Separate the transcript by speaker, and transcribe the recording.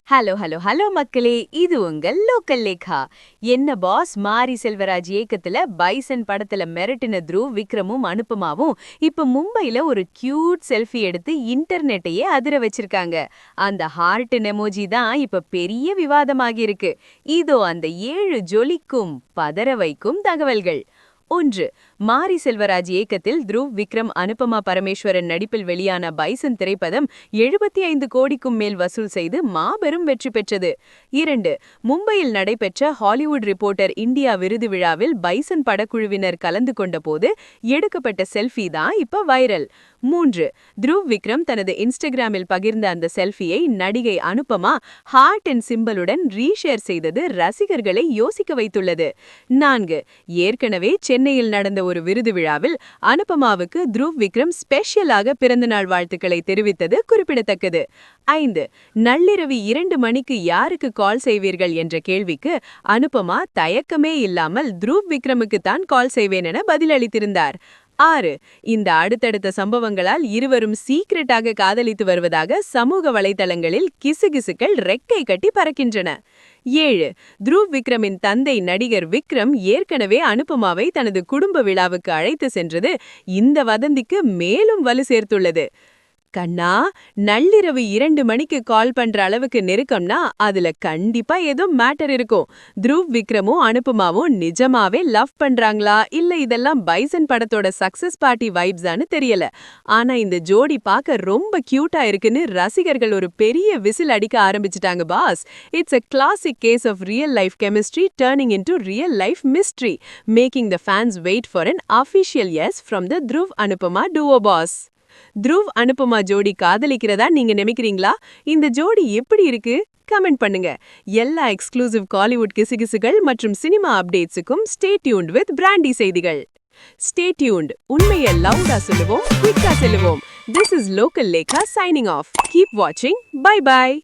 Speaker 1: Hello hello hello மக்களே, இது உங்கள் லோக்கல் லேகா. என்ன பாஸ் மாரி செல்வராஜ் இயக்கத்துல பைசன் படத்துல மிரட்டின த்ருவ் விக்ரமும் அனுபமாவும் இப்ப மும்பைல ஒரு கியூட் செல்ஃபி எடுத்து இன்டர்நெட்டையே அதிர வச்சிருக்காங்க. அந்த ஹார்ட் எமோஜி தான் இப்ப பெரிய விவாதமாகி இருக்கு. இதோ அந்த 7 ஜொலிக்கும் பதற வைக்கும் தகவல்கள். 1. மாரி செல்வராஜ் இயக்கத்தில் த்ருவ் விக்ரம் அனுபமா பரமேஸ்வரன் நடிப்பில் வெளியான பைசன் திரைப்படம் 75 கோடிக்கும் மேல் வசூல் செய்து மாபெரும் வெற்றி பெற்றது. 2. மும்பையில் நடைபெற்ற ஹாலிவுட் ரிப்போர்ட்டர் இந்தியா விருது விழாவில் பைசன் படக்குழுவினர் கலந்து கொண்ட போது எடுக்கப்பட்ட செல்ஃபி தான் இப்ப வைரல். 3. த்ருவ் விக்ரம் தனது இன்ஸ்டாகிராமில் பகிர்ந்த அந்த செல்ஃபியை நடிகை அனுபமா ஹார்ட் அண்ட் சிம்பலுடன் ரீஷேர் செய்தது ரசிகர்களை யோசிக்க வைத்துள்ளது. 4. ஏற்கனவே சென்னையில் நடந்த ஒரு விருது விழாவில் அனுபமாவுக்கு த்ருவ் விக்ரம் ஸ்பெஷலாக பிறந்தநாள் வாழ்த்துக்களை தெரிவித்தது குறிப்பிடத்தக்கது. 5. நள்ளிரவு 2 மணிக்கு யாருக்கு கால் செய்வீர்கள் என்ற கேள்விக்கு அனுபமா தயக்கமே இல்லாமல் த்ருவ் விக்ரமுக்கு தான் கால் செய்வேன் என பதிலளித்திருந்தார். 6. இந்த அடுத்தடுத்த சம்பவங்களால் இருவரும் சீக்கிரட்டாக காதலித்து வருவதாக சமூக வலைதளங்களில் கிசுகிசுக்கள் ரெக்கை கட்டி பறக்கின்றன. 7. த்ருவ் விக்ரமின் தந்தை நடிகர் விக்ரம் ஏற்கனவே அனுபமாவை தனது குடும்ப விழாவுக்கு அழைத்து சென்றது இந்த வதந்திக்கு மேலும் வலு சேர்த்துள்ளது. கண்ணா, நள்ளிரவு 2 மணிக்கு கால் பண்ற அளவுக்கு நெருக்கம்னா அதுல கண்டிப்பா ஏதோ மேட்டர் இருக்கும். த்ருவ் விக்ரமும் அனுபமாவும் நிஜமாவே லவ் பண்றாங்களா இல்ல இதெல்லாம் பைசன் படத்தோட சக்சஸ் பார்ட்டி வைப்ஸான்னு தெரியல. ஆனா இந்த ஜோடி பார்க்க ரொம்ப கியூட்டா இருக்குன்னு ரசிகர்கள் ஒரு பெரிய விசில் அடிக்க ஆரம்பிச்சிட்டாங்க boss. It's a classic case of real life chemistry turning into real life mystery, making the fans wait for an official yes from the Dhruv Anupama duo boss. Dhruv Anupama ஜோடி காதலிக்கிறதா நீங்க நினைக்கிறீங்களா? இந்த ஜோடி எப்படி இருக்கு? கமெண்ட் பண்ணுங்க. எல்லா எக்ஸ்க்ளூசிவ் காலிவுட் கிசுகிசுகள் மற்றும் சினிமா அப்டேட்ஸுக்கும் ஸ்டே டியூன்ட் வித் பிராண்டி செய்திகள். Stay tuned. உண்மையை லவுடா சொல்லுவோம், குயிக்கா சொல்லுவோம். This is Local Lekha signing off. Keep watching. Bye bye.